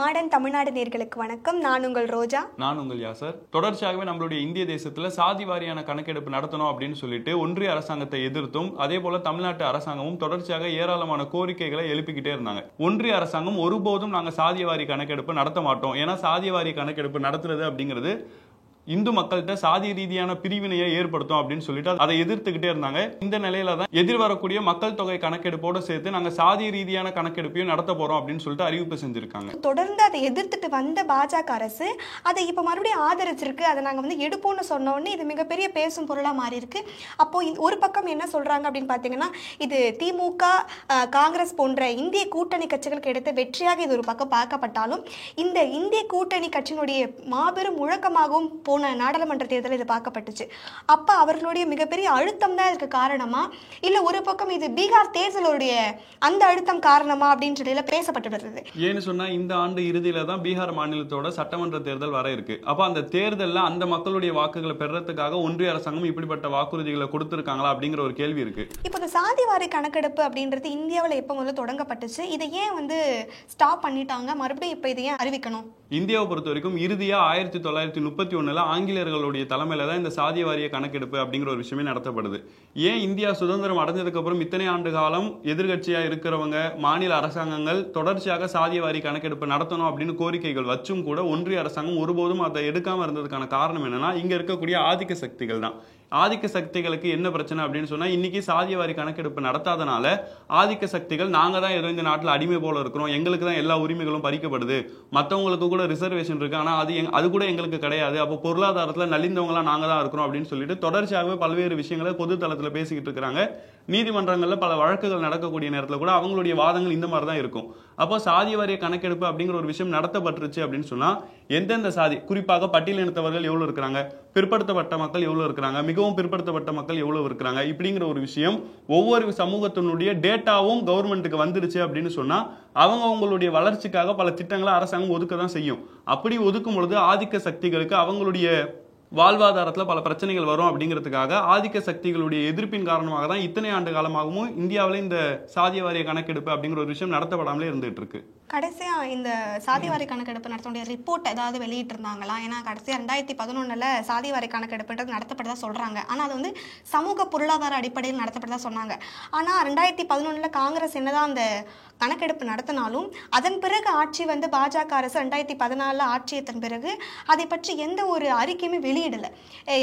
Modern Tamil Nadu நேயர்களுக்கு வணக்கம். நான் உங்கள் ரோஜா. நான் உங்கள் யாசர். தொடர்ச்சியாகவே நம்மளுடைய இந்திய தேசத்துல சாதி வாரியான கணக்கெடுப்பு நடத்தணும் அப்படின்னு சொல்லிட்டு ஒன்றிய அரசாங்கத்தை எதிர்த்தும் அதே போல தமிழ்நாட்டு அரசாங்கமும் தொடர்ச்சியாக ஏராளமான கோரிக்கைகளை எழுப்பிக்கிட்டே இருந்தாங்க. ஒன்றிய அரசாங்கம் ஒருபோதும் நாங்க சாதிவாரி கணக்கெடுப்பு நடத்த மாட்டோம், ஏன்னா சாதிவாரி கணக்கெடுப்பு நடத்துறது அப்படிங்கிறது இந்து மக்கள்கிட்ட சாதி ரீதியான பிரிவினையை ஏற்படுத்தும் அப்படின்னு சொல்லிட்டு அதை எதிர்த்துக்கிட்டே இருந்தாங்க. இந்த நிலையில தான் எதிர்வரக்கூடிய மக்கள் தொகை கணக்கெடுப்போட சேர்த்து நாங்க சாதி ரீதியான கணக்கெடுப்பையும் நடத்த போறோம் அப்படின்னு சொல்லிட்டு அறிவிப்பு செஞ்சிருக்காங்க. தொடர்ந்து அதை எதிர்த்துட்டு வந்த பாஜக அரசு அதை இப்ப மறுபடியும் ஆதரிச்சிருக்கு. அதை நாங்க எடுப்போம்னு சொன்ன உடனே இது மிகப்பெரிய பேசும் பொருளா மாறி இருக்கு. அப்போ ஒரு பக்கம் என்ன சொல்றாங்க அப்படின்னு பாத்தீங்கன்னா, இது திமுக காங்கிரஸ் போன்ற இந்திய கூட்டணி கட்சிகளுக்கு எடுத்த வெற்றியாக இது ஒரு பக்கம் பார்க்கப்பட்டாலும், இந்த இந்திய கூட்டணி கட்சியினுடைய மாபெரும் முழக்கமாகவும் போன நாடாளுமன்ற தேர்தலில் இது பார்க்கப்பட்டுச்சு. அப்ப அவர்களுடைய மிகப்பெரிய அழுத்தம் தான் இதுக்கு காரணமா, இல்ல ஒரு பக்கம் இது பீகார் தேர்தலுடைய அந்த அழுத்தம் காரணமா அப்படின்னு சொல்லி பேசப்பட்டு வருது. ஏன்னு சொன்னா இந்த ஆண்டு இறுதியில தான் பீகார் மாநிலத்தோட சட்டமன்ற தேர்தல் வர இருக்கு. அப்ப அந்த தேர்தல்ல அந்த மக்களுடைய வாக்குகளை பெறறதுக்காக ஒன்றிய அரசாங்கம் இப்படிப்பட்ட வாக்குறுதிகளை கொடுத்திருக்காங்களா அப்படிங்கிற ஒரு கேள்வி இருக்கு. இப்போ இந்த சாதிவாரி கணக்கெடுப்பு அப்படின்றது இந்தியாவில் எப்போ முதல்ல தொடங்கப்பட்டுச்சு? இதை ஏன் ஸ்டாப் பண்ணிட்டாங்க? மறுபடியும் இப்போ இதை ஏன் அறிவிக்கணும்? இந்தியாவை பொறுத்த வரைக்கும் இறுதியா 1931 ஆங்கிலேயர்களுடைய தலைமையில தான் இந்த சாதிய வாரிய கணக்கெடுப்பு அப்படிங்கிற ஒரு விஷயமே நடத்தப்படுது. ஏன் இந்தியா சுதந்திரம் அடைஞ்சதுக்கு அப்புறம் இத்தனை ஆண்டு காலம் எதிர்கட்சியா இருக்கிறவங்க மாநில அரசாங்கங்கள் தொடர்ச்சியாக சாதிய வாரி கணக்கெடுப்பு நடத்தணும் அப்படின்னு கோரிக்கைகள் வச்சும் கூட ஒன்றிய அரசாங்கம் ஒருபோதும் அதை எடுக்காம இருந்ததுக்கான காரணம் என்னன்னா, இங்க இருக்கக்கூடிய ஆதிக்க சக்திகள் தான். ஆதிக்க சக்திகளுக்கு என்ன பிரச்சனை அப்படின்னு சொன்னா, இன்னைக்கு சாதிய வாரி கணக்கெடுப்பு நடத்தாதனால ஆதிக்க சக்திகள் நாங்க தான் ஏதோ இந்த நாட்டில் அடிமை போல இருக்கிறோம், எங்களுக்கு தான் எல்லா உரிமைகளும் பறிக்கப்படுது, மற்றவங்களுக்கு கூட ரிசர்வேஷன் இருக்கு, ஆனா அது கூட எங்களுக்கு கிடையாது, அப்போ பொருளாதாரத்துல நலிந்தவங்களா நாங்க தான் இருக்கிறோம் அப்படின்னு சொல்லிட்டு தொடர்ச்சியாகவே பல்வேறு விஷயங்களை பொது தளத்துல பேசிக்கிட்டு இருக்கிறாங்க. நீதிமன்றங்கள்ல பல வழக்குகள் நடக்கக்கூடிய நேரத்தில் கூட அவங்களுடைய வாதங்கள் இந்த மாதிரி தான் இருக்கும். அப்போ சாதிய வாரிய கணக்கெடுப்பு அப்படிங்கிற ஒரு விஷயம் நடத்தப்பட்டுருச்சு அப்படின்னு சொன்னா, எந்தெந்த சாதி, குறிப்பாக பட்டியலினத்தவர்கள் எவ்வளவு இருக்கிறாங்க, பிற்படுத்தப்பட்ட மக்கள் எவ்வளவு இருக்கிறாங்க, மிகவும் பிற்படுத்தப்பட்ட மக்கள் எவ்வளவு இருக்கிறாங்க, இப்படிங்கிற ஒரு விஷயம் ஒவ்வொரு சமூகத்தினுடைய டேட்டாவும் கவர்மெண்ட்டுக்கு வந்துருச்சு அப்படின்னு சொன்னா, அவங்களுடைய வளர்ச்சிக்காக பல திட்டங்களை அரசாங்கம் ஒதுக்க தான் செய்யும். அப்படி ஒதுக்கும் பொழுது ஆதிக்க சக்திகளுக்கு அவங்களுடைய வாழ்வாதாரத்தில் பல பிரச்சனைகள் வரும் அப்படிங்கிறதுக்காக ஆதிக்க சக்திகளுடைய எதிர்ப்பின் காரணமாக தான் இத்தனை ஆண்டு காலமாகவும் இந்தியாவில் இந்த சாதிய வாரிய கணக்கெடுப்பு அப்படிங்கிற ஒரு விஷயம் நடத்தப்படாமலே இருந்துட்டு இருக்கு. கடைசியா இந்த சாதிவாரி கணக்கெடுப்பு நடத்தக்கூடிய ரிப்போர்ட் ஏதாவது வெளியிட்டு இருந்தாங்களா? ஏன்னா கடைசியா 2011 சாதிவாரி கணக்கெடுப்புன்றது நடத்தப்பட்டதா சொல்றாங்க. ஆனா அது சமூக பொருளாதார அடிப்படையில் நடத்தப்பட்டதா சொன்னாங்க. ஆனா 2011 காங்கிரஸ் என்னதான் அந்த கணக்கெடுப்பு நடத்தினாலும் அதன் பிறகு ஆட்சி பாஜக அரசு 2014 ஆட்சியத்தின் பிறகு அதை பற்றி எந்த ஒரு அறிக்கையுமே வெளியிடல.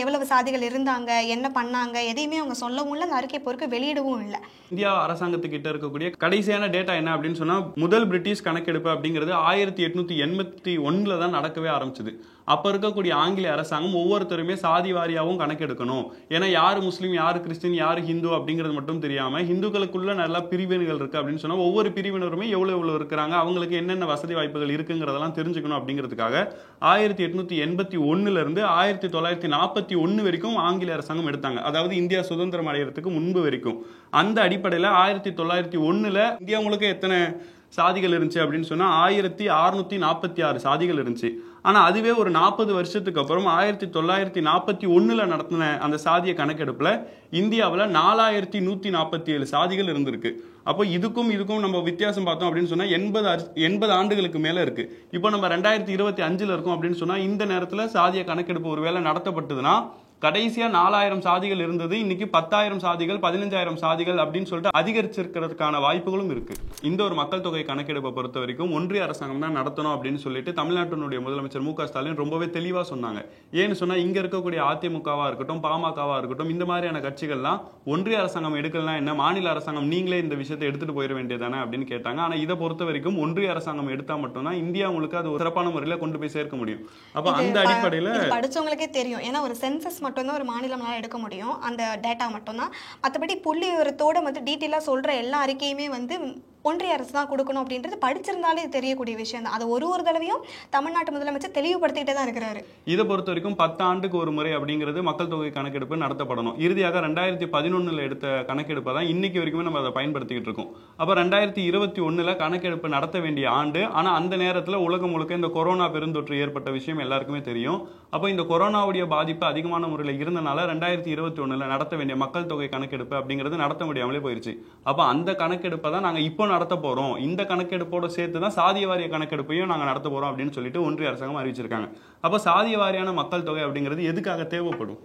எவ்வளவு சாதிகள் இருந்தாங்க, என்ன பண்ணாங்க, எதையுமே அவங்க சொல்லவும் இல்லை, அந்த அறிக்கை பொறுக்க வெளியிடவும் இல்லை. இந்தியா அரசாங்கத்துக்கிட்ட இருக்கக்கூடிய கடைசியான டேட்டா என்ன அப்படின்னு சொன்னா, முதல் பிரிட்டிஷ் கணக்கெடுப்பு அப்படிங்கிறது 1881 தான் நடக்கவே ஆரம்பிச்சது. அப்ப இருக்கக்கூடிய ஆங்கிலேய அரசாங்கம் ஒவ்வொருத்தருமே சாதி வாரியாவும் கணக்கெடுக்கணும், ஏன்னா யாரு முஸ்லீம், யாரு கிறிஸ்டின், யாரு ஹிந்து அப்படிங்கிறது மட்டும் தெரியாம இந்துக்களுக்குள்ள நல்ல பிரிவினைகள் இருக்கு அப்படின்னு சொன்னா ஒவ்வொரு பிரிவினருமே எவ்வளவு இருக்கிறாங்க, அவங்களுக்கு என்னென்ன வசதி வாய்ப்புகள் இருக்குங்கிறதெல்லாம் தெரிஞ்சுக்கணும் அப்படிங்கிறதுக்காக 1881 இருந்து 1941 வரைக்கும் ஆங்கிலேய அரசாங்கம் எடுத்தாங்க. அதாவது இந்தியா சுதந்திரம் அடைகிறதுக்கு முன்பு வரைக்கும். அந்த அடிப்படையில் 1901 இந்தியா முழுக்க எத்தனை சாதிகள் இருந்துச்சு அப்படின்னு சொன்னா 1646 சாதிகள் இருந்துச்சு. ஆனா அதுவே ஒரு 40 வருஷத்துக்கு அப்புறம் 1941 நடத்தின அந்த சாதிய கணக்கெடுப்புல இந்தியாவில் 4147 சாதிகள் இருந்திருக்கு. அப்போ இதுக்கும் நம்ம வித்தியாசம் பார்த்தோம் அப்படின்னு சொன்னா 80 ஆண்டுகளுக்கு மேல இருக்கு. இப்போ நம்ம 2025 இருக்கோம் அப்படின்னு சொன்னா இந்த நேரத்துல சாதிய கணக்கெடுப்பு ஒருவேளை நடத்தப்பட்டதுன்னா கடைசியா 4000 சாதிகள் இருந்தது, இன்னைக்கு 10,000 சாதிகள் 15,000 சாதிகள் அப்படின்னு சொல்லிட்டு அதிகரிச்சிருக்கிறதுக்கான வாய்ப்புகளும் இருக்கு. இந்த ஒரு மக்கள் தொகை கணக்கெடுப்பை பொறுத்த வரைக்கும் ஒன்றிய அரசாங்கம் தான் நடத்தணும் அப்படின்னு சொல்லிட்டு தமிழ்நாட்டினுடைய முதலமைச்சர் மு க ஸ்டாலின் ரொம்பவே தெளிவா சொன்னாங்க. ஏன்னு சொன்னா இங்க இருக்கக்கூடிய அதிமுகவா இருக்கட்டும், பாமகவா இருக்கட்டும், இந்த மாதிரியான கட்சிகள்லாம் ஒன்றிய அரசாங்கம் எடுக்கலாம் என்ன, மாநில அரசாங்கம் நீங்களே இந்த விஷயத்தை எடுத்துட்டு போயிட வேண்டியதானே அப்படின்னு கேட்டாங்க. ஆனா இதை பொறுத்த வரைக்கும் ஒன்றிய அரசாங்கம் எடுத்தா மட்டும்தான் இந்தியா முழுக்க அது ஒரு சிறப்பான முறையில கொண்டு போய் சேர்க்க முடியும். அப்ப அந்த அடிப்படையில படிச்சவங்களுக்கே தெரியும், ஏன்னா ஒரு சென்சஸ் மட்டும்தான் ஒரு மாநிலம்னால எடுக்க முடியும், அந்த டேட்டா மட்டும்தான். மற்றபடி புள்ளி விவரத்தோட டீட்டெயிலா சொல்ற எல்லா அறிக்கையுமே ஒன்றிய அரசு தான் கொடுக்கணும் அப்படின்றது படிச்சிருந்தாலே தெரியக்கூடிய விஷயம் தான். அது ஒரு தடவையும் தமிழ்நாட்டு முதலமைச்சர் தெளிவுபடுத்திட்டே தான் இருக்கிறாரு. இதை பொறுத்த வரைக்கும் 10 ஆண்டுக்கு ஒரு முறை அப்படிங்கிறது மக்கள் தொகை கணக்கெடுப்பு நடத்தப்படணும். இறுதியாக 2011 எடுத்த கணக்கெடுப்பை தான் இன்னைக்கு வரைக்குமே நம்ம அதை பயன்படுத்திக்கிட்டு இருக்கோம். அப்ப 2021 கணக்கெடுப்பு நடத்த வேண்டிய ஆண்டு. ஆனா அந்த நேரத்தில் உலகம் முழுக்க இந்த கொரோனா பெருந்தொற்று ஏற்பட்ட விஷயம் எல்லாருக்குமே தெரியும். அப்போ இந்த கொரோனாவுடைய பாதிப்பு அதிகமான முறையில் இருந்தனால 2021 நடத்த வேண்டிய மக்கள் தொகை கணக்கெடுப்பு அப்படிங்கிறது நடத்த முடியாமலே போயிருச்சு. அப்ப அந்த கணக்கெடுப்பை தான் நாங்க இப்போ நடத்த போறோம், இந்த கணக்கெடுப்போட சேர்த்து தான் சாதிய வாரிய கணக்கெடுப்பையும் நாங்க நடத்த போறோம் அப்படின்னு சொல்லிட்டு ஒன்றிய அரசாங்கம் அறிவிச்சிருக்காங்க. அப்ப சாதிய வாரியான மக்கள் தொகை அப்படிங்கிறது எதுக்காக தேவைப்படும்?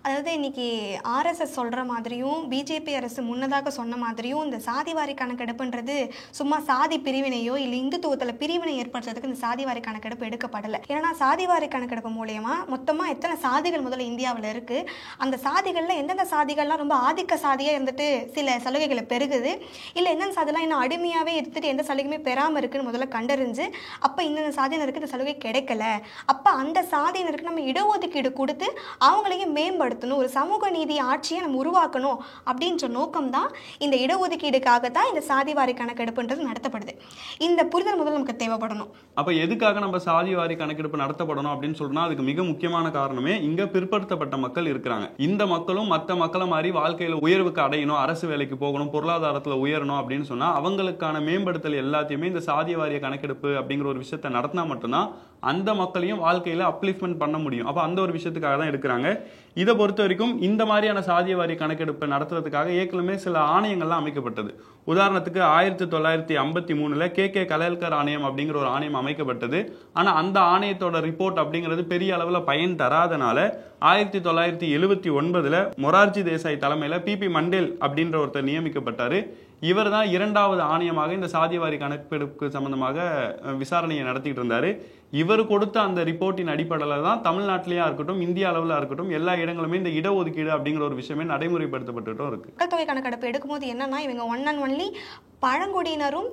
அதாவது இன்னைக்கு ஆர்எஸ்எஸ் சொல்கிற மாதிரியும் பிஜேபி அரசு முன்னதாக சொன்ன மாதிரியும் இந்த சாதிவாரி கணக்கெடுப்புன்றது சும்மா சாதி பிரிவினையோ இல்லை இந்துத்துவத்தில் பிரிவினை ஏற்படுத்துறதுக்கு இந்த சாதிவாரி கணக்கெடுப்பு எடுக்கப்படலை. ஏன்னா சாதிவாரி கணக்கெடுப்பு மூலயமா மொத்தமாக எத்தனை சாதிகள் முதல்ல இந்தியாவில் இருக்குது, அந்த சாதிகளில் எந்தெந்த சாதிகள்லாம் ரொம்ப ஆதிக்க சாதியாக இருந்துட்டு சில சலுகைகளை பெருகுது, இல்லை எந்தெந்த சாதிலாம் இன்னும் அடிமையாகவே எடுத்துட்டு எந்த சலுகையுமே பெறாமல் இருக்குன்னு முதல்ல கண்டறிஞ்சு அப்போ இந்தந்த சாதியினருக்கு இந்த சலுகை கிடைக்கல, அப்போ அந்த சாதியினருக்கு நம்ம இடஒதுக்கீடு கொடுத்து அவங்களையும் மேம்படுத்தணும், ஒரு சமூக நீதி ஆட்சியை நம்ம உருவாக்கணும் அப்படின்ற நோக்கம் தான் இந்த இடஒதுக்கீடுக்காக தான் இந்த சாதிவாரி கணக்கெடுப்புன்றது நடத்தப்படுது. இந்த புரிதல் முதல்ல நமக்கு தேவைப்படணும். அப்ப எதுக்காக நம்ம சாதிவாரி கணக்கெடுப்பு நடத்தப்படணும் அப்படின்னு சொல்றோம்னா அதுக்கு மிக முக்கியமான காரணமே இங்க பிற்படுத்தப்பட்ட மக்கள் இருக்கிறாங்க. இந்த மக்களும் மற்ற மக்களை மாதிரி வாழ்க்கையில உயர்வுக்கு அடையணும், அரசு வேலைக்கு போகணும், பொருளாதாரத்துல உயரணும் அப்படின்னு சொன்னா அவங்களுக்கான மேம்படுத்தல் எல்லாத்தையுமே இந்த சாதிவாரிய கணக்கெடுப்பு அப்படிங்கிற ஒரு விஷயத்தை நடத்தினா மட்டும்தான் அந்த மக்களையும் வாழ்க்கையில அப்லிஃப்ட்மெண்ட் பண்ண முடியும். அப்ப அந்த ஒரு விஷயத்துக்காக தான் எடுக்கிறாங்க. இதை பொறுத்த வரைக்கும் இந்த மாதிரியான சாதியவாரி கணக்கெடுப்பை நடத்துறதுக்காக ஏற்கனவே சில ஆணையங்கள்லாம் அமைக்கப்பட்டது. உதாரணத்துக்கு 1953 கே கலேல்கர் ஆணையம் அப்படிங்கிற ஒரு ஆணையம் அமைக்கப்பட்டது. ஆனா அந்த ஆணையத்தோட ரிப்போர்ட் அப்படிங்கிறது பெரிய அளவுல பயன் தராதனால 1979 மொரார்ஜி தேசாய் தலைமையில பிபி மண்டேல் அப்படின்ற ஒருத்தர் நியமிக்கப்பட்டாரு. இவர் தான் 2வது ஆணையமாக இந்த சாதியவாரி கணக்கெடுப்பு சம்பந்தமாக விசாரணையை நடத்திட்டு இருந்தாரு. இவர் கொடுத்த அந்த ரிப்போர்ட்டின் அடிப்படையில் தான் தமிழ்நாட்டிலேயா இருக்கட்டும், இந்திய அளவில் இருக்கட்டும், எல்லா இடங்களுமே இந்த இடஒதுக்கீடு அப்படிங்கிற ஒரு விஷயமே நடைமுறைப்படுத்தப்பட்டுட்டும் இருக்கு. மக்கள் தொகை கணக்கெடுப்பு எடுக்கும்போது என்னன்னா இவங்க ஒன் அண்ட் ஒன்லி பழங்குடியினரும்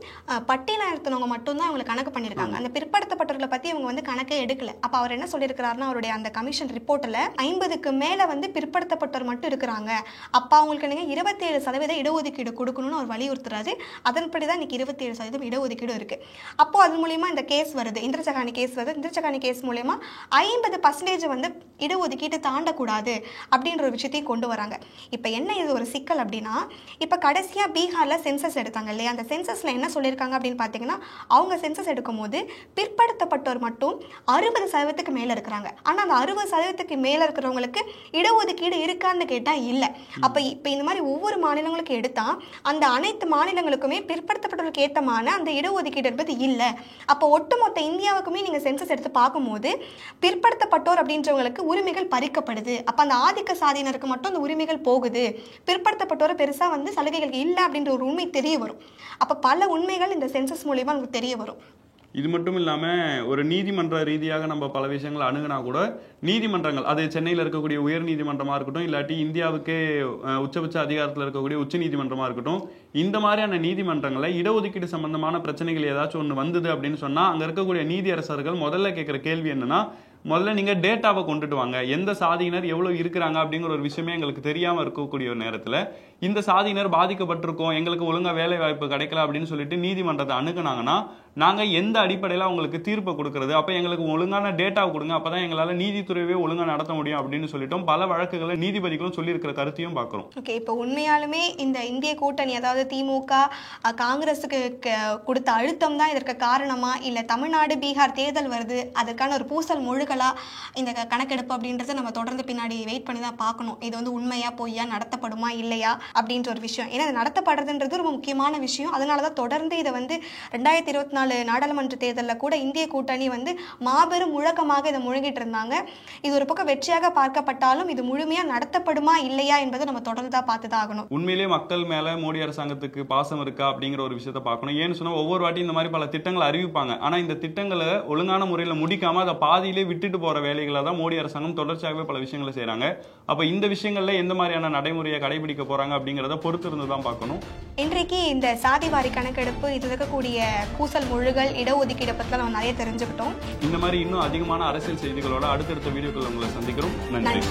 பட்டியலினத்தவங்க மட்டும்தான் அவங்களை கணக்கு பண்ணியிருக்காங்க. அந்த பிற்படுத்தப்பட்டவர்களை பற்றி இவங்க வந்து கணக்கே எடுக்கல. அப்போ அவர் என்ன சொல்லியிருக்கிறாருன்னா அவருடைய அந்த கமிஷன் ரிப்போர்ட்டில் 50க்கு மேலே வந்து பிற்படுத்தப்பட்டவர் மட்டும் இருக்கிறாங்க, அப்போ அவங்களுக்கு நீங்கள் 27% இடஒதுக்கீடு கொடுக்கணும்னு அவர் வலியுறுத்துறாரு. அதன்படி தான் இன்னைக்கு 27% இடஒதுக்கீடு இருக்கு. அப்போ அது மூலியமா இந்த கேஸ் வருது, இந்திரசகானி கேஸ் வருது. இந்திரசகானி கேஸ் மூலயமா 50% வந்து இடஒதுக்கீட்டை தாண்டக்கூடாது அப்படின்ற ஒரு விஷயத்தையும் கொண்டு வராங்க. இப்போ என்ன இது ஒரு சிக்கல் அப்படின்னா, இப்போ கடைசியாக பீகாரில் சென்சஸ் எடுத்தாங்க இல்லையா, அந்த சென்சஸ்ல என்ன சொல்லியிருக்காங்க அப்படின்னு பார்த்தீங்கன்னா அவங்க சென்சஸ் எடுக்கும் போது பிற்படுத்தப்பட்டோர் மட்டும் 60% மேலே இருக்கிறாங்க. ஆனால் அந்த 60% மேலே இருக்கிறவங்களுக்கு இடஒதுக்கீடு இருக்கான்னு கேட்டால் இல்லை. அப்போ இப்போ இந்த மாதிரி ஒவ்வொரு மாநிலங்களுக்கு எடுத்தா அந்த அனைத்து மாநிலங்களுக்குமே பிற்படுத்தப்பட்டவர்களுக்கு ஏற்றமான அந்த இடஒதுக்கீடு என்பது இல்லை. அப்போ ஒட்டுமொத்த இந்தியாவுக்குமே நீங்கள் சென்சஸ் எடுத்து பார்க்கும்போது பிற்படுத்தப்பட்டோர் அப்படின்றவங்களுக்கு உரிமைகள் பறிக்கப்படுது. அப்போ அந்த ஆதிக்க சாதியினருக்கு மட்டும் அந்த உரிமைகள் போகுது, பிற்படுத்தப்பட்டோரை பெருசாக வந்து சலுகைகள் இல்லை அப்படின்ற ஒரு உண்மை தெரிய வரும். அப்போ பல உண்மைகள் இந்த சென்சஸ் மூலியமா நமக்கு தெரிய வரும். இது மட்டும் இல்லாமல் ஒரு நீதிமன்ற ரீதியாக நம்ம பல விஷயங்களை அணுகுனா கூட நீதிமன்றங்கள், அது சென்னையில் இருக்கக்கூடிய உயர் நீதிமன்றமாக இருக்கட்டும், இல்லாட்டி இந்தியாவுக்கே உச்சபட்ச அதிகாரத்தில் இருக்கக்கூடிய உச்ச நீதிமன்றமாக இருக்கட்டும், இந்த மாதிரியான நீதிமன்றங்களை இடஒதுக்கீடு சம்பந்தமான பிரச்சனைகள் ஏதாச்சும் ஒன்று வந்தது அப்படின்னு சொன்னால் அங்கே இருக்கக்கூடிய நீதியரசர்கள் முதல்ல கேட்குற கேள்வி என்னன்னா, முதல்ல நீங்கள் டேட்டாவை கொண்டுட்டு வாங்க, எந்த சாதியினர் எவ்வளோ இருக்கிறாங்க அப்படிங்கிற ஒரு விஷயமே எங்களுக்கு தெரியாமல் இருக்கக்கூடிய ஒரு நேரத்தில் இந்த சாதியினர் பாதிக்கப்பட்டிருக்கோம், எங்களுக்கு ஒழுங்காக வேலை வாய்ப்பு கிடைக்கல அப்படின்னு சொல்லிட்டு நீதிமன்றத்தை அணுகுனாங்கன்னா நாங்கள் எந்த அடிப்படையில் அவங்களுக்கு தீர்ப்பை கொடுக்கறது, அப்போ எங்களுக்கு ஒழுங்கான டேட்டாவை கொடுங்க, அப்போ தான் எங்களால் நீதித்துறையவே ஒழுங்காக நடத்த முடியும் அப்படின்னு சொல்லிட்டோம். பல வழக்குகளை நீதிபதிகளும் சொல்லியிருக்கிற கருத்தையும் பார்க்குறோம். ஓகே, இப்போ உண்மையாலுமே இந்த இந்திய கூட்டணி அதாவது திமுக காங்கிரஸுக்கு கொடுத்த அழுத்தம் தான் இதற்கு காரணமா, இல்லை தமிழ்நாடு பீகார் தேர்தல் வருது அதற்கான ஒரு பூசல் மொழிகளா இந்த கணக்கெடுப்பு அப்படின்றத நம்ம தொடர்ந்து பின்னாடி வெயிட் பண்ணி தான் பார்க்கணும். இது வந்து உண்மையா பொய்யா, நடத்தப்படுமா இல்லையா அப்படின்ற ஒரு விஷயம். ஏன்னா இது நடத்தப்படுறதுன்றது ரொம்ப முக்கியமான விஷயம். அதனால தான் தொடர்ந்து இதை வந்து 2024 நாடாளுமன்ற தேர்தலில் கூட இந்திய கூட்டணி வந்து மாபெரும் முழக்கமாக இதை முழங்கிட்டு இருந்தாங்க. இது ஒரு பக்கம் வெற்றியாக பார்க்கப்பட்டாலும் இது முழுமையா நடத்தப்படுமா இல்லையா என்பதை நம்ம தொடர்ந்து தான் பார்த்து தான் ஆகணும். உண்மையிலேயே மக்கள் மேல மோடி அரசாங்கத்துக்கு பாசம் இருக்கா அப்படிங்கிற ஒரு விஷயத்த பார்க்கணும். ஏன்னு சொன்னா ஒவ்வொரு வாட்டி இந்த மாதிரி பல திட்டங்களை அறிவிப்பாங்க, ஆனா இந்த திட்டங்களை ஒழுங்கான முறையில் முடிக்காம அதை பாதியிலே விட்டுட்டு போற வேலைகளை தான் மோடி அரசாங்கம் தொடர்ச்சியாகவே பல விஷயங்களை செய்யறாங்க. அப்ப இந்த விஷயங்கள்ல எந்த மாதிரியான நடைமுறையை கடைபிடிக்க போறாங்க அப்படிங்கிறத பொறுத்து இருந்து தான் பார்க்கணும். இன்றைக்கு இந்த சாதிவாரி கணக்கெடுப்பு, இது இருக்கக்கூடிய பூசல் மொழிகள், இடஒதுக்கீடு பற்றி நம்ம நிறைய தெரிஞ்சுக்கிட்டோம். இந்த மாதிரி இன்னும் அதிகமான அரசியல் செய்திகளோட அடுத்தடுத்த வீடியோக்கள் உங்களை சந்திக்கிறோம். நன்றி.